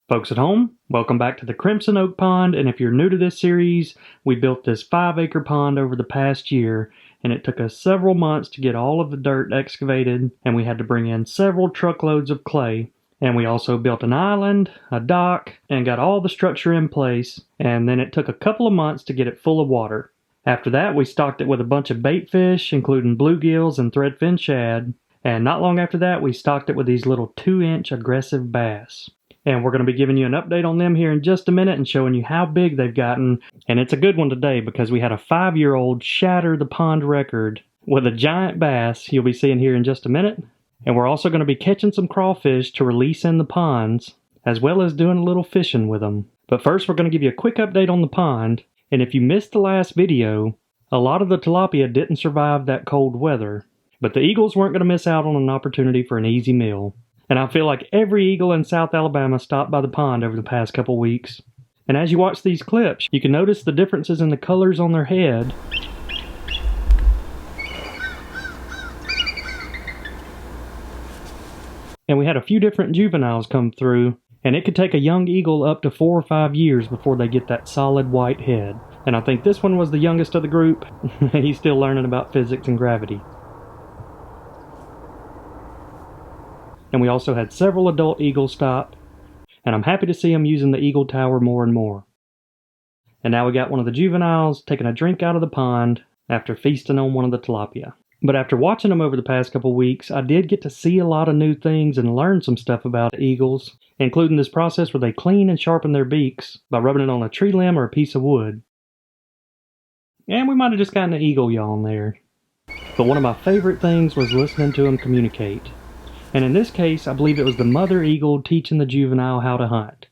Folks at home, welcome back to the Crimson Oak Pond, and if you're new to this series, we built this 5-acre pond over the past year, and it took us several months to get all of the dirt excavated, and we had to bring in several truckloads of clay, and we also built an island, a dock, and got all the structure in place, and then it took a couple of months to get it full of water. After that, we stocked it with a bunch of bait fish, including bluegills and threadfin shad, and not long after that, we stocked it with these little 2-inch aggressive bass. And we're going to be giving you an update on them here in just a minute and showing you how big they've gotten. And it's a good one today because we had a 5-year-old shatter the pond record with a giant bass you'll be seeing here in just a minute. And we're also going to be catching some crawfish to release in the ponds, as well as doing a little fishing with them. But first, we're going to give you a quick update on the pond. And if you missed the last video, a lot of the tilapia didn't survive that cold weather. But the eagles weren't going to miss out on an opportunity for an easy meal. And I feel like every eagle in South Alabama stopped by the pond over the past couple weeks. And as you watch these clips, you can notice the differences in the colors on their head. And we had a few different juveniles come through, and it could take a young eagle up to 4 or 5 years before they get that solid white head. And I think this one was the youngest of the group. He's still learning about physics and gravity. And we also had several adult eagles stop, and I'm happy to see them using the eagle tower more and more. And now we got one of the juveniles taking a drink out of the pond after feasting on one of the tilapia. But after watching them over the past couple weeks, I did get to see a lot of new things and learn some stuff about eagles, including this process where they clean and sharpen their beaks by rubbing it on a tree limb or a piece of wood. And we might have just gotten an eagle yawn there. But one of my favorite things was listening to them communicate. And in this case, I believe it was the mother eagle teaching the juvenile how to hunt.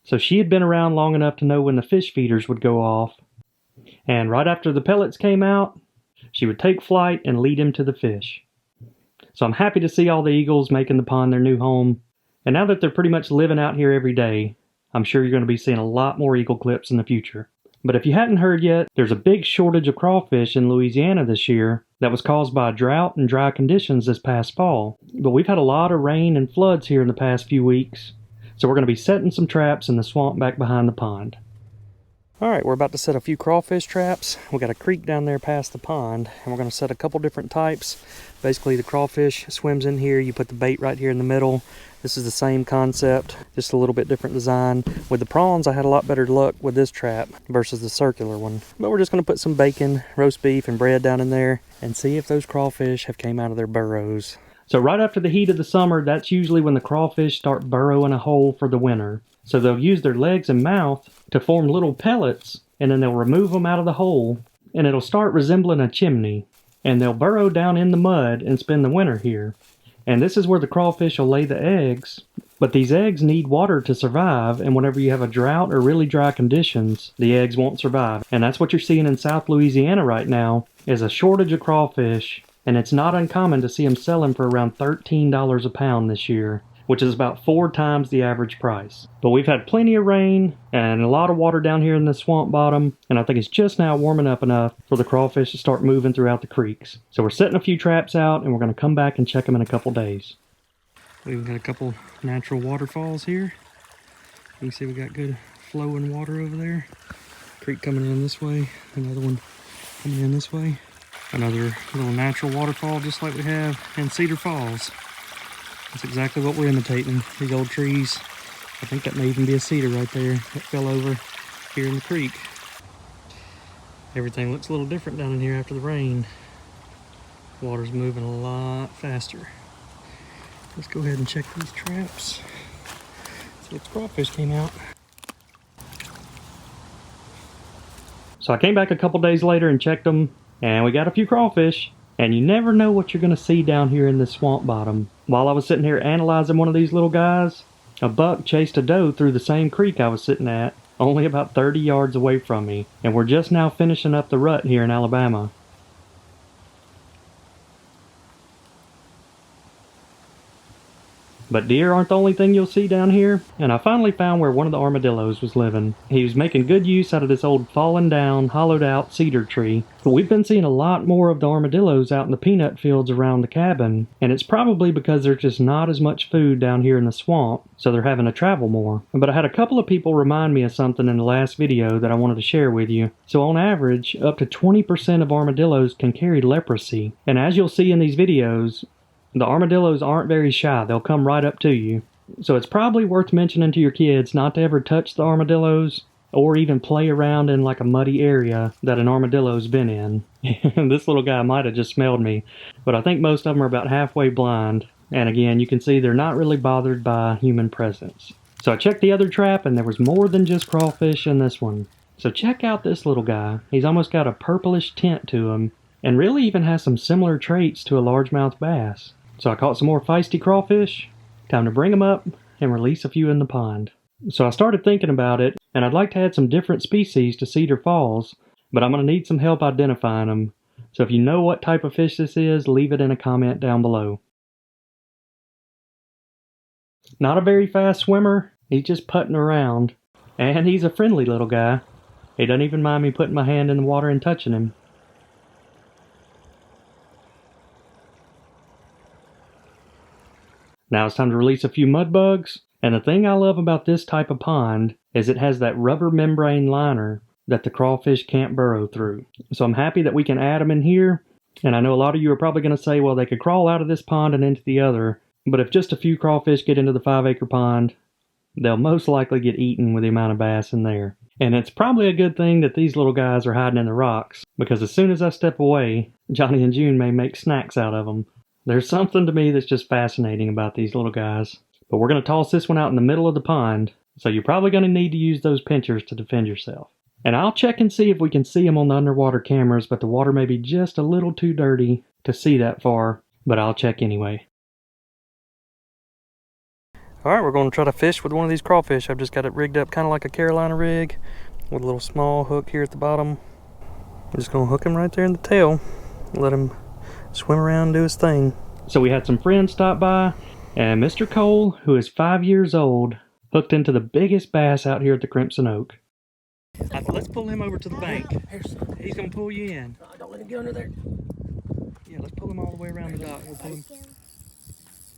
So she had been around long enough to know when the fish feeders would go off. And right after the pellets came out, she would take flight and lead him to the fish. So I'm happy to see all the eagles making the pond their new home. And now that they're pretty much living out here every day, I'm sure you're going to be seeing a lot more eagle clips in the future. But if you hadn't heard yet, there's a big shortage of crawfish in Louisiana this year that was caused by drought and dry conditions this past fall. But we've had a lot of rain and floods here in the past few weeks, so we're going to be setting some traps in the swamp back behind the pond. Alright, we're about to set a few crawfish traps. We got a creek down there past the pond, and we're going to set a couple different types. Basically, the crawfish swims in here, you put the bait right here in the middle. This is the same concept, just a little bit different design. With the prawns, I had a lot better luck with this trap versus the circular one. But we're just going to put some bacon, roast beef, and bread down in there and see if those crawfish have came out of their burrows. So right after the heat of the summer, that's usually when the crawfish start burrowing a hole for the winter. So they'll use their legs and mouth to form little pellets, and then they'll remove them out of the hole, and it'll start resembling a chimney. And they'll burrow down in the mud and spend the winter here. And this is where the crawfish will lay the eggs, but these eggs need water to survive, and whenever you have a drought or really dry conditions, the eggs won't survive. And that's what you're seeing in South Louisiana right now, is a shortage of crawfish, and it's not uncommon to see them selling for around $13 a pound this year, which is about 4 times the average price. But we've had plenty of rain and a lot of water down here in the swamp bottom, and I think it's just now warming up enough for the crawfish to start moving throughout the creeks. So we're setting a few traps out, and we're going to come back and check them in a couple days. We've got a couple natural waterfalls here. You can see we got good flowing water over there. Creek coming in this way, another one coming in this way. Another little natural waterfall just like we have in Cedar Falls. That's exactly what we're imitating, these old trees. I think that may even be a cedar right there that fell over here in the creek. Everything looks a little different down in here after the rain. Water's moving a lot faster. Let's go ahead and check these traps. See if the crawfish came out. So I came back a couple days later and checked them, and we got a few crawfish. And you never know what you're going to see down here in this swamp bottom. While I was sitting here analyzing one of these little guys, a buck chased a doe through the same creek I was sitting at, only about 30 yards away from me. And we're just now finishing up the rut here in Alabama. But deer aren't the only thing you'll see down here, and I finally found where one of the armadillos was living. He was making good use out of this old fallen down, hollowed out cedar tree. But we've been seeing a lot more of the armadillos out in the peanut fields around the cabin, and it's probably because there's just not as much food down here in the swamp, so they're having to travel more. But I had a couple of people remind me of something in the last video that I wanted to share with you. So on average, up to 20% of armadillos can carry leprosy, and as you'll see in these videos, the armadillos aren't very shy. They'll come right up to you. So it's probably worth mentioning to your kids not to ever touch the armadillos or even play around in like a muddy area that an armadillo's been in. This little guy might have just smelled me, but I think most of them are about halfway blind. And again, you can see they're not really bothered by human presence. So I checked the other trap and there was more than just crawfish in this one. So check out this little guy. He's almost got a purplish tint to him and really even has some similar traits to a largemouth bass. So I caught some more feisty crawfish. Time to bring them up and release a few in the pond. So I started thinking about it, and I'd like to add some different species to Cedar Falls, but I'm going to need some help identifying them. So if you know what type of fish this is, leave it in a comment down below. Not a very fast swimmer, he's just putting around. And he's a friendly little guy. He doesn't even mind me putting my hand in the water and touching him. Now it's time to release a few mud bugs, and the thing I love about this type of pond is it has that rubber membrane liner that the crawfish can't burrow through. So I'm happy that we can add them in here, and I know a lot of you are probably going to say, well, they could crawl out of this pond and into the other, but if just a few crawfish get into the 5-acre pond, they'll most likely get eaten with the amount of bass in there. And it's probably a good thing that these little guys are hiding in the rocks, because as soon as I step away, Johnny and June may make snacks out of them. There's something to me that's just fascinating about these little guys. But we're going to toss this one out in the middle of the pond, so you're probably going to need to use those pinchers to defend yourself. And I'll check and see if we can see them on the underwater cameras, but the water may be just a little too dirty to see that far, but I'll check anyway. Alright, we're going to try to fish with one of these crawfish. I've just got it rigged up kind of like a Carolina rig with a little small hook here at the bottom. I'm just going to hook him right there in the tail, let him swim around and do his thing. So we had some friends stop by, and Mr. Cole, who is 5 years old, hooked into the biggest bass out here at the Crimson Oak. Let's pull him over to the bank. He's going to pull you in. Don't let him get under there. Yeah, let's pull him all the way around the dock. We'll pull him.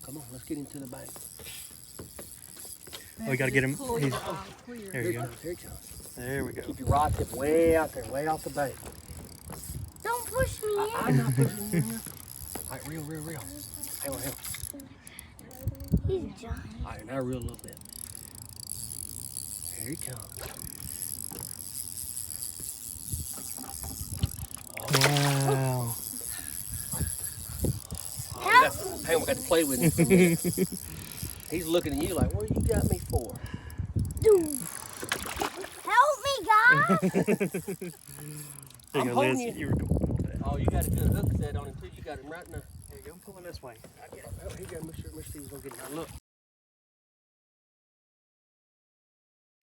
Come on, let's get him to the bank. Oh, we got to get him. He's, there you go. Here he comes. There we go. Keep your rod tip way out there, way off the bank. Don't push me in. I'm not pushing you in. All right, reel. Hang on. He's giant. All right, now reel a little bit. Here he comes. Wow. Hey, we got to play with him for a minute. He's looking at you like, what you got me for? Dude. Help me, guys. I'm holding you. Oh, you got a good hook set on him too. You got him right now. There you go, pull him this way. I get him. Oh, here you go, Mr. Steve's gonna get him. Look.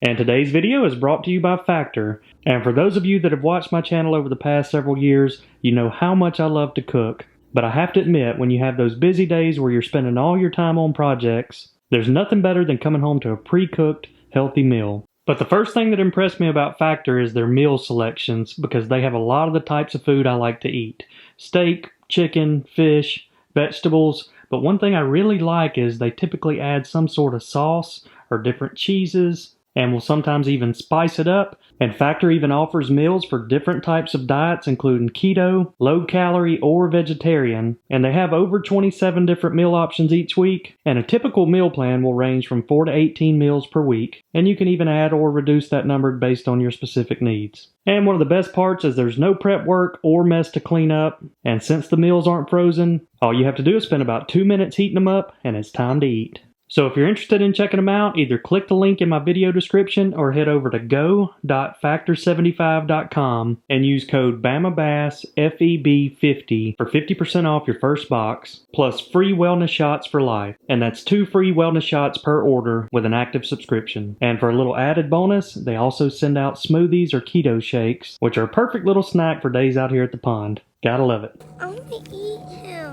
And today's video is brought to you by Factor. And for those of you that have watched my channel over the past several years, you know how much I love to cook. But I have to admit, when you have those busy days where you're spending all your time on projects, there's nothing better than coming home to a pre-cooked, healthy meal. But the first thing that impressed me about Factor is their meal selections, because they have a lot of the types of food I like to eat. Steak, chicken, fish, vegetables. But one thing I really like is they typically add some sort of sauce or different cheeses, and will sometimes even spice it up. And Factor even offers meals for different types of diets, including keto, low calorie, or vegetarian. And they have over 27 different meal options each week. And a typical meal plan will range from 4 to 18 meals per week. And you can even add or reduce that number based on your specific needs. And one of the best parts is there's no prep work or mess to clean up. And since the meals aren't frozen, all you have to do is spend about 2 minutes heating them up, and it's time to eat. So if you're interested in checking them out, either click the link in my video description or head over to go.factor75.com and use code BAMABASS FEB50 for 50% off your first box, plus free wellness shots for life. And that's 2 free wellness shots per order with an active subscription. And for a little added bonus, they also send out smoothies or keto shakes, which are a perfect little snack for days out here at the pond. Gotta love it. I want to eat him.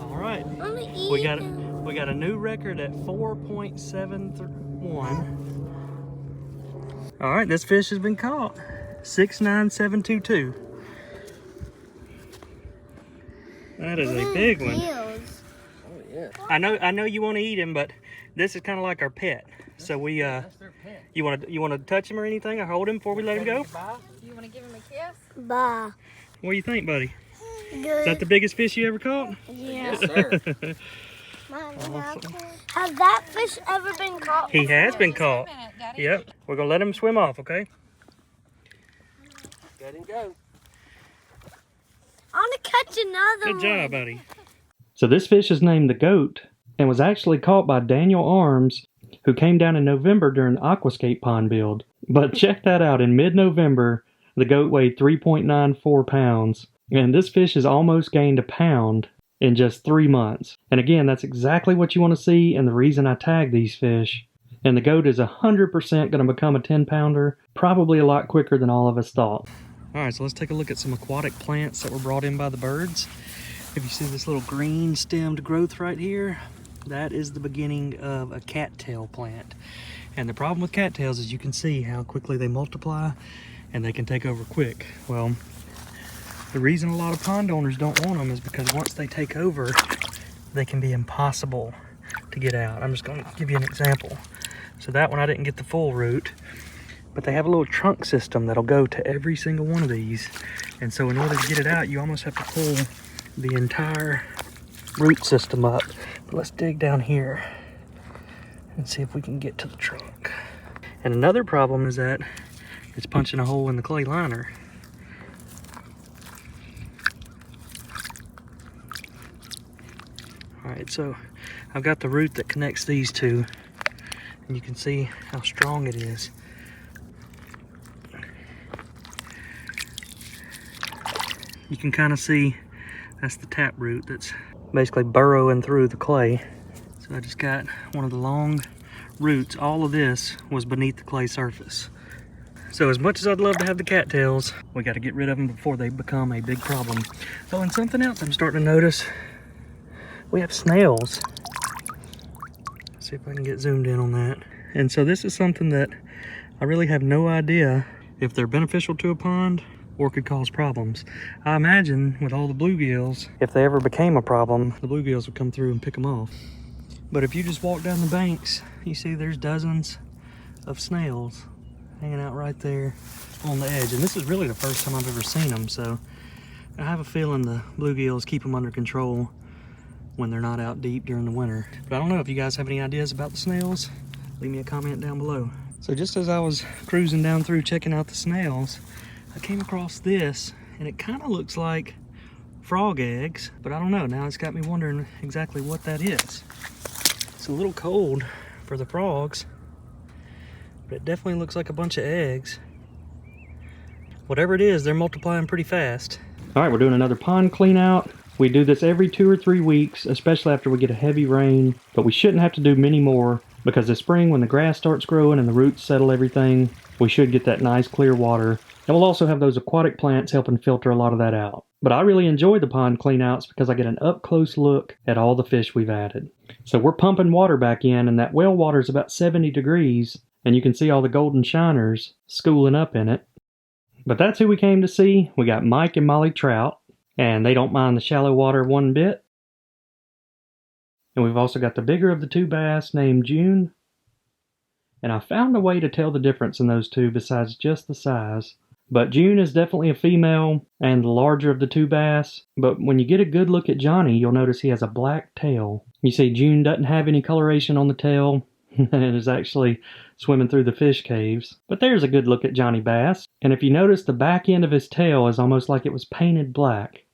All right. I want to eat We got him. We got a new record at 4.71. All right, this fish has been caught. 69722. That is a big one. Oh yeah. I know you want to eat him, but this is kind of like our pet. So we That's their pet. you want to touch him or anything, or hold him before we let him go? Do you want to give him a kiss? Bye. What do you think, buddy? Good. Is that the biggest fish you ever caught? Yeah. Yes, sir. Has that fish ever been caught? He has been Just caught. a minute, Daddy. Yep. We're gonna let him swim off, okay? Let him go. I want to catch another Good one. job, buddy. So this fish is named the Goat and was actually caught by Daniel Arms, who came down in November during the Aquascape pond build. But check that out, in mid-November, the Goat weighed 3.94 pounds, and this fish has almost gained a pound in just 3 months. And again, that's exactly what you want to see and the reason I tag these fish. And the Goat is 100% going to become a 10-pounder, probably a lot quicker than all of us thought. Alright, so let's take a look at some aquatic plants that were brought in by the birds. If you see this little green stemmed growth right here, that is the beginning of a cattail plant. And the problem with cattails is you can see how quickly they multiply and they can take over quick. Well, the reason a lot of pond owners don't want them is because once they take over, they can be impossible to get out. I'm just going to give you an example. So that one I didn't get the full root, but they have a little trunk system that'll go to every single one of these. And so in order to get it out, you almost have to pull the entire root system up. But let's dig down here and see if we can get to the trunk. And another problem is that it's punching a hole in the clay liner. Alright, so I've got the root that connects these two, and you can see how strong it is. You can kind of see that's the tap root that's basically burrowing through the clay. So I just got one of the long roots. All of this was beneath the clay surface. So as much as I'd love to have the cattails, we got to get rid of them before they become a big problem. Oh, and something else I'm starting to notice, we have snails. Let's see if I can get zoomed in on that. And so this is something that I really have no idea if they're beneficial to a pond or could cause problems. I imagine with all the bluegills, if they ever became a problem, the bluegills would come through and pick them off. But if you just walk down the banks, you see there's dozens of snails hanging out right there on the edge. And this is really the first time I've ever seen them, so I have a feeling the bluegills keep them under control when they're not out deep during the winter. But I don't know if you guys have any ideas about the snails. Leave me a comment down below. So just as I was cruising down through checking out the snails, I came across this, and it kind of looks like frog eggs, but I don't know. Now it's got me wondering exactly what that is. It's a little cold for the frogs, but it definitely looks like a bunch of eggs. Whatever it is, they're multiplying pretty fast. All right, we're doing another pond clean out. We do this every 2 or 3 weeks, especially after we get a heavy rain, but we shouldn't have to do many more because this spring when the grass starts growing and the roots settle everything, we should get that nice clear water. And we'll also have those aquatic plants helping filter a lot of that out. But I really enjoy the pond cleanouts because I get an up-close look at all the fish we've added. So we're pumping water back in, and that well water is about 70 degrees, and you can see all the golden shiners schooling up in it. But that's who we came to see. We got Mike and Molly Trout, and they don't mind the shallow water one bit. And we've also got the bigger of the two bass named June. And I found a way to tell the difference in those two besides just the size. But June is definitely a female and the larger of the two bass. But when you get a good look at Johnny, you'll notice he has a black tail. You see June doesn't have any coloration on the tail. and is actually swimming through the fish caves. But there's a good look at Johnny Bass. And if you notice, the back end of his tail is almost like it was painted black.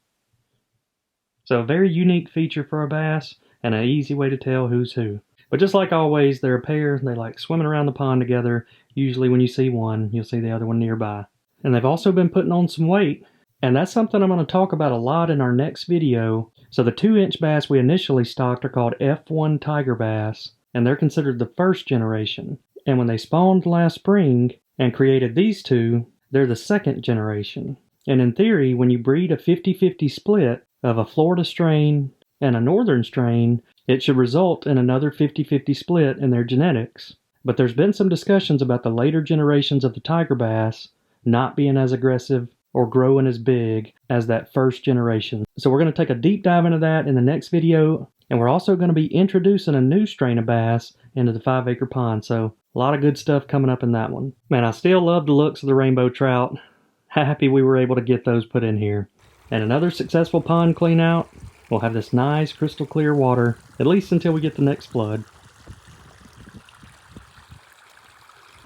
So a very unique feature for a bass, and an easy way to tell who's who. But just like always, they're a pair. They like swimming around the pond together. Usually when you see one, you'll see the other one nearby. And they've also been putting on some weight. And that's something I'm going to talk about a lot in our next video. So the 2-inch bass we initially stocked are called F1 Tiger Bass. And they're considered the first generation. And when they spawned last spring and created these two, they're the second generation. And in theory, when you breed a 50-50 split of a Florida strain and a northern strain, it should result in another 50-50 split in their genetics. But there's been some discussions about the later generations of the tiger bass not being as aggressive or growing as big as that first generation. So we're going to take a deep dive into that in the next video, and we're also going to be introducing a new strain of bass into the 5-acre pond, so a lot of good stuff coming up in that one. Man, I still love the looks of the rainbow trout. Happy we were able to get those put in here. And another successful pond clean out. We'll have this nice crystal clear water, at least until we get the next flood.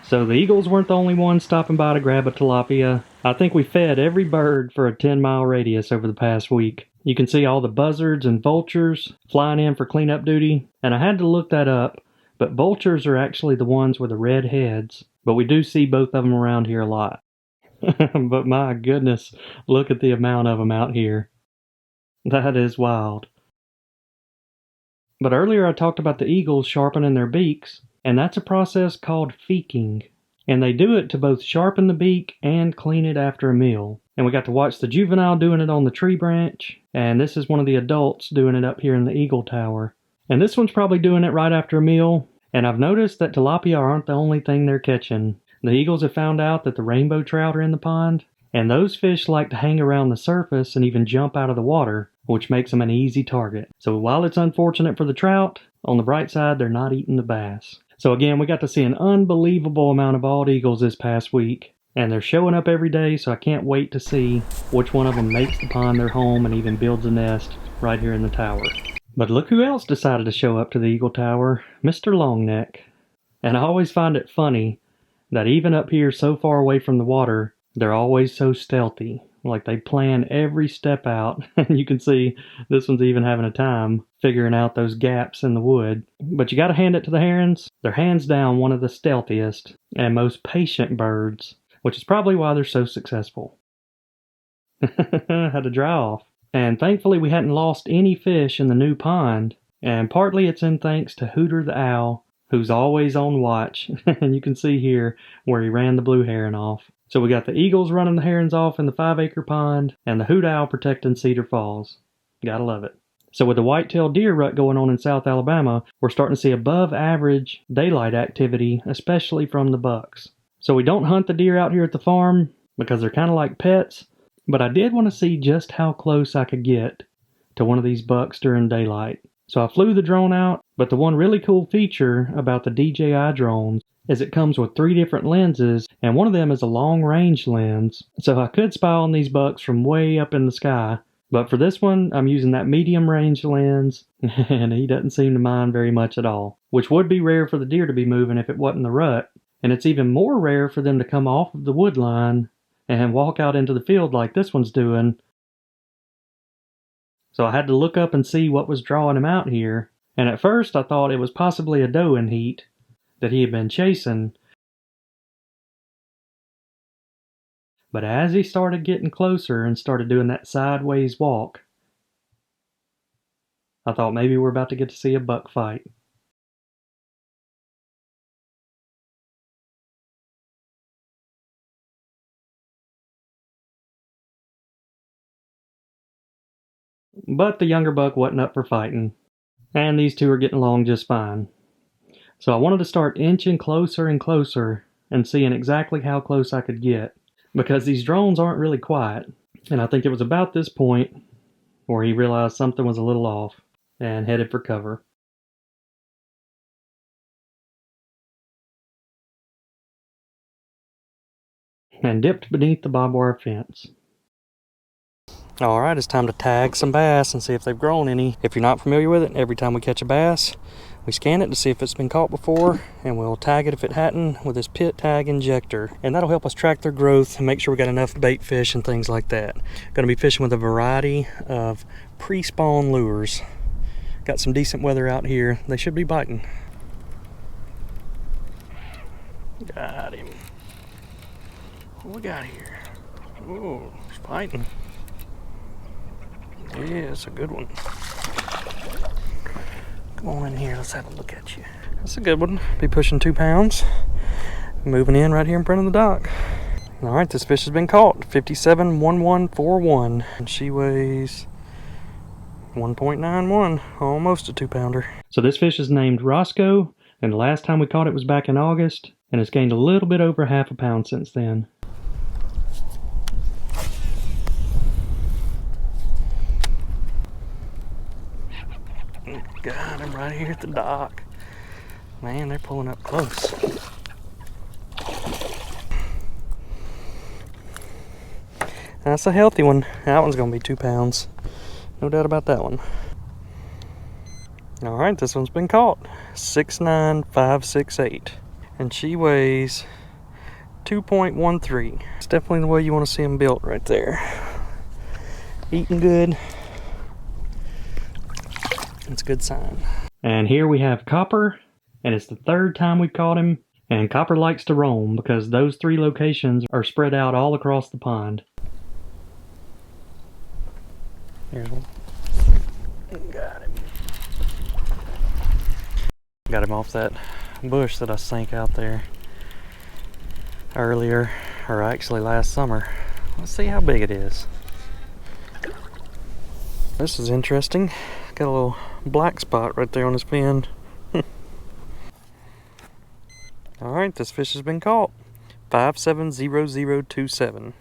So the eagles weren't the only ones stopping by to grab a tilapia. I think we fed every bird for a 10-mile radius over the past week. You can see all the buzzards and vultures flying in for cleanup duty, and I had to look that up, but vultures are actually the ones with the red heads, but we do see both of them around here a lot. But my goodness, look at the amount of them out here. That is wild. But earlier I talked about the eagles sharpening their beaks, and that's a process called feeking. And they do it to both sharpen the beak and clean it after a meal. And we got to watch the juvenile doing it on the tree branch, and this is one of the adults doing it up here in the eagle tower. And this one's probably doing it right after a meal, and I've noticed that tilapia aren't the only thing they're catching. The eagles have found out that the rainbow trout are in the pond, and those fish like to hang around the surface and even jump out of the water, which makes them an easy target. So while it's unfortunate for the trout, on the bright side, they're not eating the bass. So again, we got to see an unbelievable amount of bald eagles this past week, and they're showing up every day, so I can't wait to see which one of them makes the pond their home and even builds a nest right here in the tower. But look who else decided to show up to the eagle tower, Mr. Longneck. And I always find it funny that even up here so far away from the water, they're always so stealthy. Like they plan every step out, and you can see this one's even having a time figuring out those gaps in the wood. But you gotta hand it to the herons. They're hands down one of the stealthiest and most patient birds, which is probably why they're so successful. Had to dry off. And thankfully we hadn't lost any fish in the new pond, and partly it's in thanks to Hooter the owl, who's always on watch, and you can see here where he ran the blue heron off. So we got the eagles running the herons off in the 5-acre pond, and the hoot owl protecting Cedar Falls. Gotta love it. So with the whitetailed deer rut going on in South Alabama, we're starting to see above average daylight activity, especially from the bucks. So we don't hunt the deer out here at the farm because they're kind of like pets, but I did want to see just how close I could get to one of these bucks during daylight. So I flew the drone out, but the one really cool feature about the DJI drones is it comes with 3 different lenses, and one of them is a long-range lens, so I could spy on these bucks from way up in the sky. But for this one, I'm using that medium-range lens, and he doesn't seem to mind very much at all, which would be rare for the deer to be moving if it wasn't the rut, and it's even more rare for them to come off of the wood line and walk out into the field like this one's doing. So I had to look up and see what was drawing him out here, and at first I thought it was possibly a doe in heat that he had been chasing. But as he started getting closer and started doing that sideways walk, I thought maybe we're about to get to see a buck fight. But the younger buck wasn't up for fighting, and these two are getting along just fine. So I wanted to start inching closer and closer and seeing exactly how close I could get, because these drones aren't really quiet. And I think it was about this point where he realized something was a little off and headed for cover. And dipped beneath the barbed wire fence. Alright, it's time to tag some bass and see if they've grown any. If you're not familiar with it, every time we catch a bass, we scan it to see if it's been caught before, and we'll tag it if it hadn't with this pit tag injector. And that'll help us track their growth and make sure we got enough bait fish and things like that. Gonna be fishing with a variety of pre-spawn lures. Got some decent weather out here. They should be biting. Got him. What we got here? Oh, he's biting. Yeah, it's a good one. Come on in here, let's have a look at you. That's a good one. Be pushing 2 pounds. Moving in right here in front of the dock. Alright, this fish has been caught. 571141. And she weighs 1.91, almost a 2-pounder. So this fish is named Roscoe, and the last time we caught it was back in August, and it's gained a little bit over half a pound since then. Got him right here at the dock. Man, they're pulling up close. That's a healthy one. That one's gonna be 2 pounds. No doubt about that one. All right, this one's been caught. 69568. And she weighs 2.13. It's definitely the way you want to see them built right there. Eating good. It's a good sign. And here we have Copper, and it's the 3rd time we've caught him. And Copper likes to roam because those 3 locations are spread out all across the pond. Here's one. Got him. Got him off that bush that I sank out there earlier, or actually last summer. Let's see how big it is. This is interesting. Got a little black spot right there on his fin. Alright, this fish has been caught. 570027.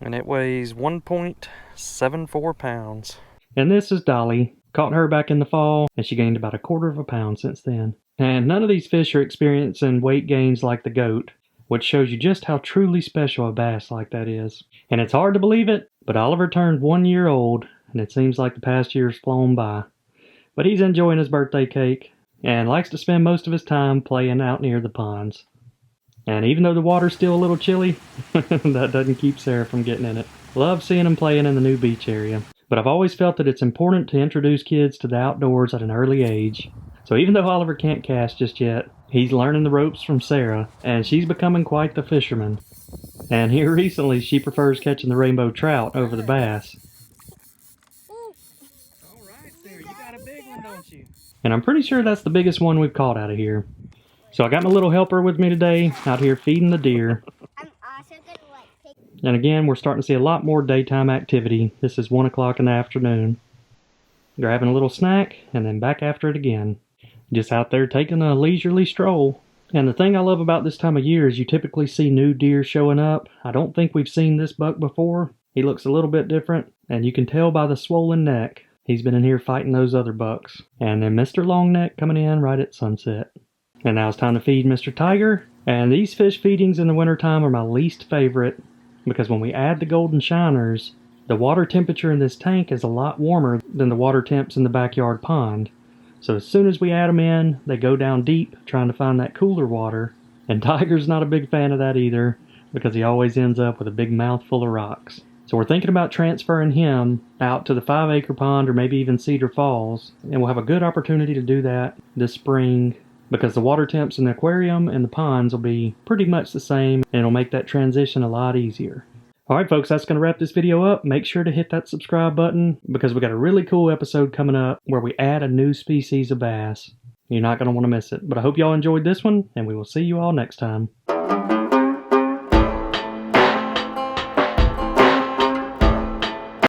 And it weighs 1.74 pounds. And this is Dolly. Caught her back in the fall, and she gained about 1/4 pound since then. And none of these fish are experiencing weight gains like the goat, which shows you just how truly special a bass like that is. And it's hard to believe it, but Oliver turned 1 year old, and it seems like the past year's flown by. But he's enjoying his birthday cake, and likes to spend most of his time playing out near the ponds. And even though the water's still a little chilly, that doesn't keep Sarah from getting in it. Love seeing him playing in the new beach area. But I've always felt that it's important to introduce kids to the outdoors at an early age. So even though Oliver can't cast just yet, he's learning the ropes from Sarah, and she's becoming quite the fisherman. And here recently, she prefers catching the rainbow trout over the bass. Alright, Sarah, you got a big one, don't you? And I'm pretty sure that's the biggest one we've caught out of here. So I got my little helper with me today, out here feeding the deer. I'm also gonna pick. And again, we're starting to see a lot more daytime activity. This is 1 o'clock in the afternoon. Grabbing a little snack, and then back after it again. Just out there taking a leisurely stroll. And the thing I love about this time of year is you typically see new deer showing up. I don't think we've seen this buck before. He looks a little bit different, and you can tell by the swollen neck. He's been in here fighting those other bucks. And then Mr. Longneck coming in right at sunset. And now it's time to feed Mr. Tiger. And these fish feedings in the wintertime are my least favorite, because when we add the golden shiners, the water temperature in this tank is a lot warmer than the water temps in the backyard pond. So as soon as we add them in, they go down deep trying to find that cooler water. And Tiger's not a big fan of that either, because he always ends up with a big mouthful of rocks. So we're thinking about transferring him out to the 5-acre pond or maybe even Cedar Falls. And we'll have a good opportunity to do that this spring, because the water temps in the aquarium and the ponds will be pretty much the same, and it'll make that transition a lot easier. Alright folks, that's going to wrap this video up. Make sure to hit that subscribe button, because we got a really cool episode coming up where we add a new species of bass. You're not going to want to miss it. But I hope y'all enjoyed this one, and we will see you all next time.